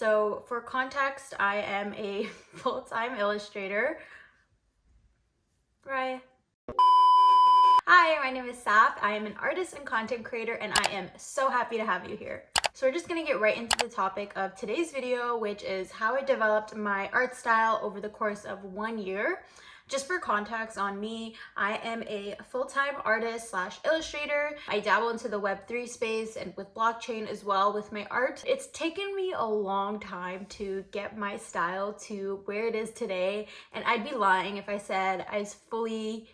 So for context, I am a full-time illustrator. Right. Hi, my name is Saf. I am an artist and content creator, and I am so happy to have you here. So we're just gonna get right into the topic of today's video, which is how I developed my art style over the course of 1 year. Just for context on me, I am a full-time artist slash illustrator. I dabble into the Web3 space and with blockchain as well with my art. It's taken me a long time to get my style to where it is today, and I'd be lying if I said I was fully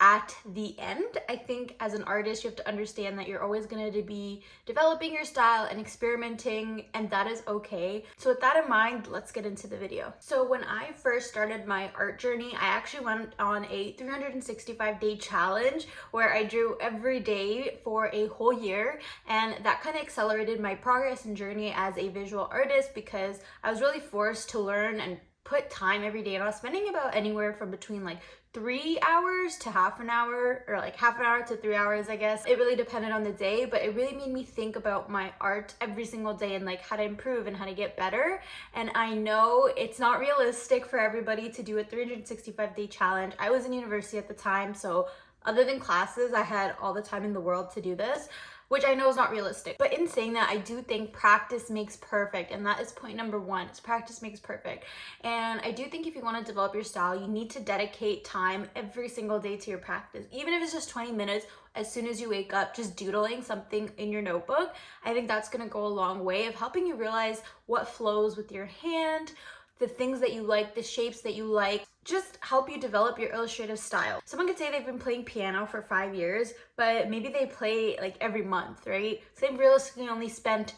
at the end. I think as an artist, you have to understand that you're always going to be developing your style and experimenting, and that is okay. So with that in mind, let's get into the video. So when I first started my art journey, I actually went on a 365-day challenge where I drew every day for a whole year, and that kind of accelerated my progress and journey as a visual artist because I was really forced to learn and put time every day, and I was spending about anywhere from between like 3 hours to half an hour, or like half an hour to 3 hours, I guess. It really depended on the day, but it really made me think about my art every single day and like how to improve and how to get better. And I know it's not realistic for everybody to do a 365-day challenge. I was in university at the time, so other than classes, I had all the time in the world to do this, which I know is not realistic. But in saying that, I do think practice makes perfect, and that is point number one, is practice makes perfect. And I do think if you want to develop your style, you need to dedicate time every single day to your practice. Even if it's just 20 minutes as soon as you wake up, just doodling something in your notebook, I think that's gonna go a long way of helping you realize what flows with your hand, the things that you like, the shapes that you like, just help you develop your illustrative style. Someone could say they've been playing piano for 5 years, but maybe they play like every month, right? So they've realistically only spent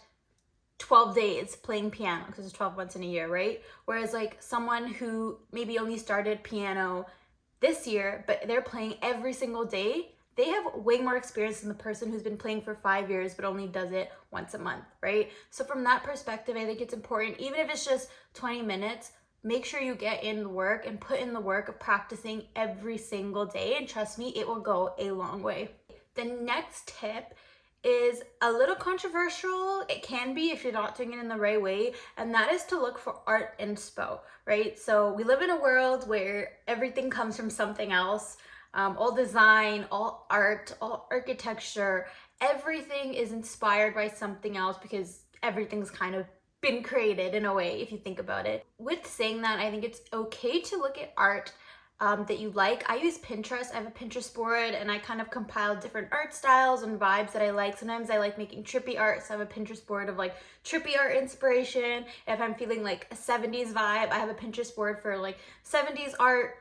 12 days playing piano because it's 12 months in a year, right? Whereas like someone who maybe only started piano this year, but they're playing every single day, they have way more experience than the person who's been playing for 5 years but only does it once a month, right? So from that perspective, I think it's important, even if it's just 20 minutes, make sure you get in the work and put in the work of practicing every single day, and trust me, it will go a long way. The next tip is a little controversial. It can be if you're not doing it in the right way, and that is to look for art inspo, right? So we live in a world where everything comes from something else. All design, all art, all architecture, everything is inspired by something else because everything's kind of been created in a way, if you think about it. With saying that, I think it's okay to look at art that you like. I use Pinterest. I have a Pinterest board, and I kind of compile different art styles and vibes that I like. Sometimes I like making trippy art, so I have a Pinterest board of like trippy art inspiration. If I'm feeling like a 70s vibe, I have a Pinterest board for like 70s art,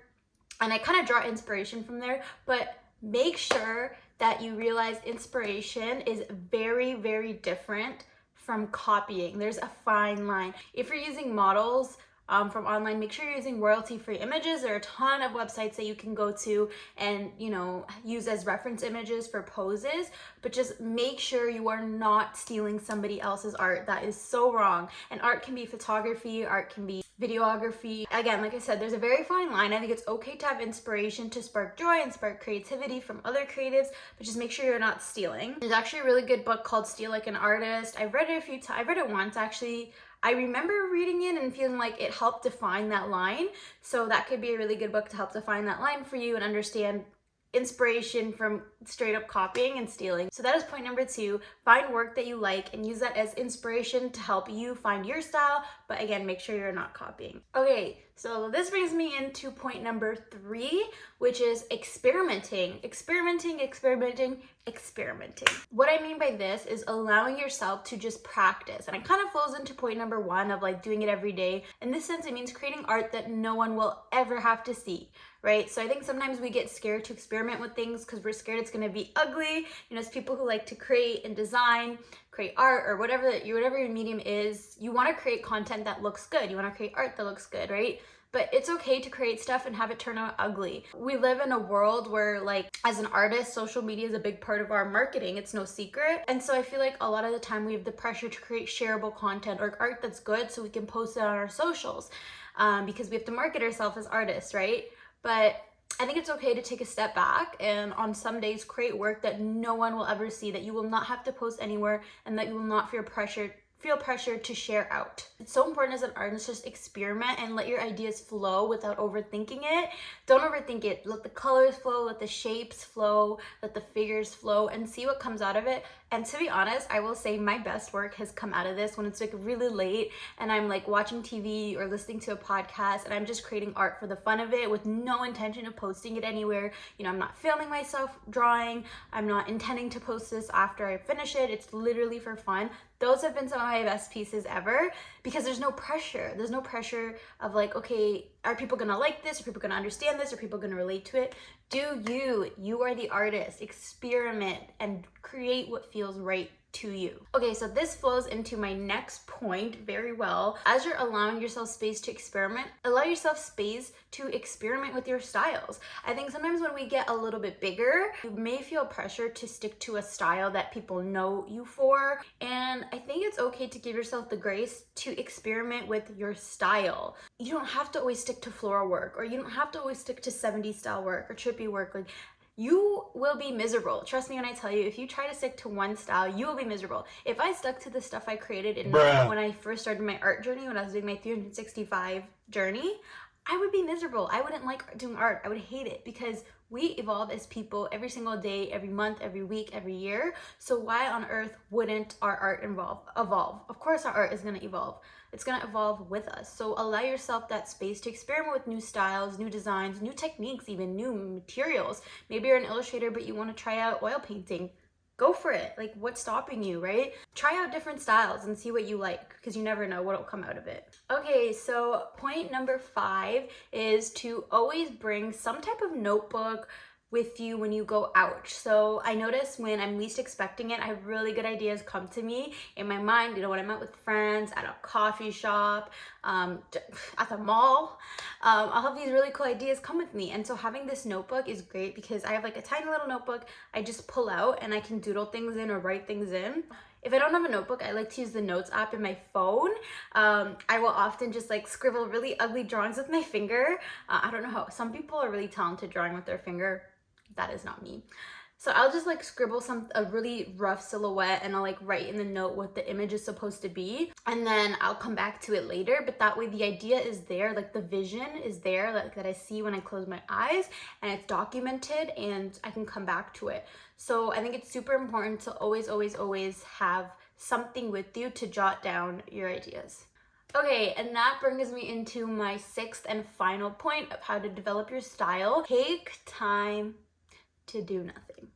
and I kind of draw inspiration from there. But make sure that you realize inspiration is very, very different from copying. There's a fine line. If you're using models from online, make sure you're using royalty-free images. There are a ton of websites that you can go to and, you know, use as reference images for poses, but just make sure you are not stealing somebody else's art. That is so wrong. And art can be photography, art can be videography. Again, like I said, there's a very fine line. I think it's okay to have inspiration to spark joy and spark creativity from other creatives, but just make sure you're not stealing. There's actually a really good book called Steal Like an Artist. I've read it a few times. I read it once actually. I remember reading it and feeling like it helped define that line. So that could be a really good book to help define that line for you and understand inspiration from straight up copying and stealing. So that is point number 2. Find work that you like and use that as inspiration to help you find your style, but again, make sure you're not copying. Okay, so this brings me into point number 3, which is experimenting. Experimenting. What I mean by this is allowing yourself to just practice. And it kind of flows into point number 1 of like doing it every day. In this sense, it means creating art that no one will ever have to see, right? So I think sometimes we get scared to experiment with things because we're scared it's going to be ugly. You know, as people who like to create and design, create art, or whatever your medium is, you want to create content that looks good. You want to create art that looks good, right? But it's okay to create stuff and have it turn out ugly. We live in a world where, like, as an artist, social media is a big part of our marketing. It's no secret. And so I feel like a lot of the time we have the pressure to create shareable content or art that's good so we can post it on our socials because we have to market ourselves as artists, right? But I think it's okay to take a step back and on some days create work that no one will ever see, that you will not have to post anywhere, and that you will not feel feel pressure to share out. It's so important as an artist, just experiment and let your ideas flow without overthinking it. Don't overthink it. Let the colors flow, let the shapes flow, let the figures flow, and see what comes out of it. And to be honest, I will say my best work has come out of this when it's like really late and I'm like watching TV or listening to a podcast and I'm just creating art for the fun of it with no intention of posting it anywhere. You know, I'm not filming myself drawing. I'm not intending to post this after I finish it. It's literally for fun. Those have been some of my best pieces ever because there's no pressure. There's no pressure of like, okay, are people gonna like this? Are people gonna understand this? Are people gonna relate to it? Do you. You are the artist. Experiment and create what feels right to you. Okay, so this flows into my next point very well. As you're allowing yourself space to experiment, allow yourself space to experiment with your styles. I think sometimes when we get a little bit bigger, you may feel pressure to stick to a style that people know you for. And I think it's okay to give yourself the grace to experiment with your style. You don't have to always stick to floral work, or you don't have to always stick to 70s style work or trippy work. Like, you will be miserable. Trust me when I tell you, if you try to stick to one style, you will be miserable. If I stuck to the stuff I created when I first started my art journey, when I was doing my 365 journey, I would be miserable. I wouldn't like doing art. I would hate it because we evolve as people every single day, every month, every week, every year. So why on earth wouldn't our art evolve? Of course our art is going to evolve. It's going to evolve with us. So allow yourself that space to experiment with new styles, new designs, new techniques, even new materials. Maybe you're an illustrator, but you want to try out oil painting. Go for it. Like, what's stopping you, right? Try out different styles and see what you like, because you never know what'll come out of it. Okay, so point number 5 is to always bring some type of notebook with you when you go out. So I notice when I'm least expecting it, I have really good ideas come to me in my mind. You know, when I'm out with friends, at a coffee shop, at the mall, I'll have these really cool ideas come with me. And so having this notebook is great because I have like a tiny little notebook I just pull out and I can doodle things in or write things in. If I don't have a notebook, I like to use the notes app in my phone. I will often just like scribble really ugly drawings with my finger. I don't know how, some people are really talented drawing with their finger. That is not me. So I'll just like scribble a really rough silhouette and I'll like write in the note what the image is supposed to be. And then I'll come back to it later. But that way the idea is there, like the vision is there, like that I see when I close my eyes, and it's documented and I can come back to it. So I think it's super important to always, always, always have something with you to jot down your ideas. Okay, and that brings me into my 6th and final point of how to develop your style. Take time to do nothing.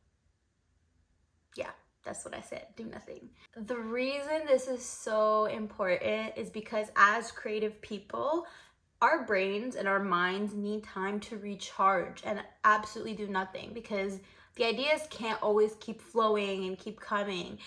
Yeah, that's what I said, do nothing. The reason this is so important is because as creative people, our brains and our minds need time to recharge and absolutely do nothing, because the ideas can't always keep flowing and keep coming.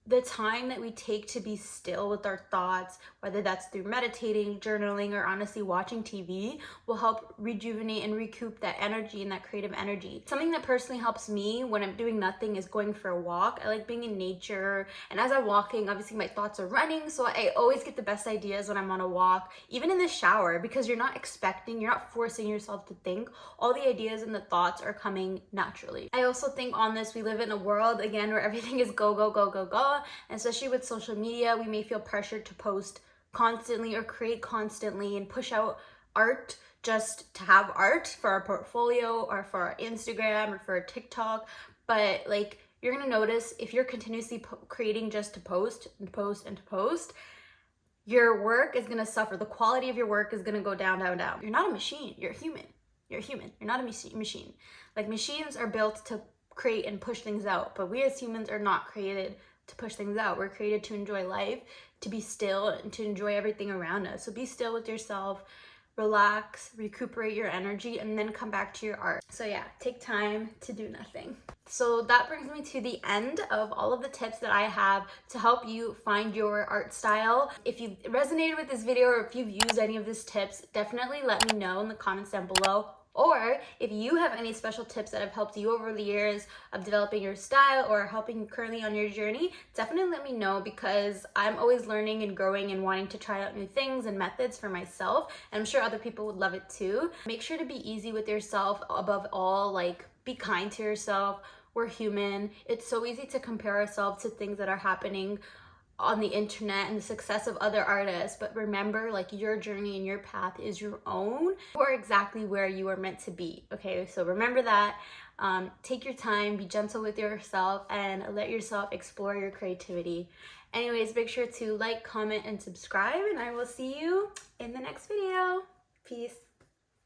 The time that we take to be still with our thoughts, whether that's through meditating, journaling, or honestly watching TV, will help rejuvenate and recoup that energy and that creative energy. Something that personally helps me when I'm doing nothing is going for a walk. I like being in nature, and as I'm walking, obviously my thoughts are running, so I always get the best ideas when I'm on a walk, even in the shower, because you're not forcing yourself to think. All the ideas and the thoughts are coming naturally. I also think on this, we live in a world, again, where everything is go, go, go, go, go. And especially with social media, we may feel pressured to post constantly or create constantly and push out art just to have art for our portfolio or for our Instagram or for our TikTok. But like, you're gonna notice if you're continuously creating just to post and post and to post, your work is gonna suffer. The quality of your work is gonna go down, down, down. You're not a machine, you're human. You're human, you're not a machine. Like, machines are built to create and push things out, but we as humans are not created to push things out. We're created to enjoy life, to be still, and to enjoy everything around us. So be still with yourself, relax, recuperate your energy, and then come back to your art. So yeah, take time to do nothing. So that brings me to the end of all of the tips that I have to help you find your art style. If you resonated with this video or if you've used any of these tips, definitely let me know in the comments down below. Or if you have any special tips that have helped you over the years of developing your style or helping you currently on your journey, definitely let me know, because I'm always learning and growing and wanting to try out new things and methods for myself. And I'm sure other people would love it too. Make sure to be easy with yourself above all, like be kind to yourself. We're human. It's so easy to compare ourselves to things that are happening on the internet and the success of other artists, but remember, like, your journey and your path is your own. You are exactly where you are meant to be, okay? So remember that. Take your time, be gentle with yourself, and let yourself explore your creativity. Anyways, make sure to like, comment, and subscribe, and I will see you in the next video. Peace.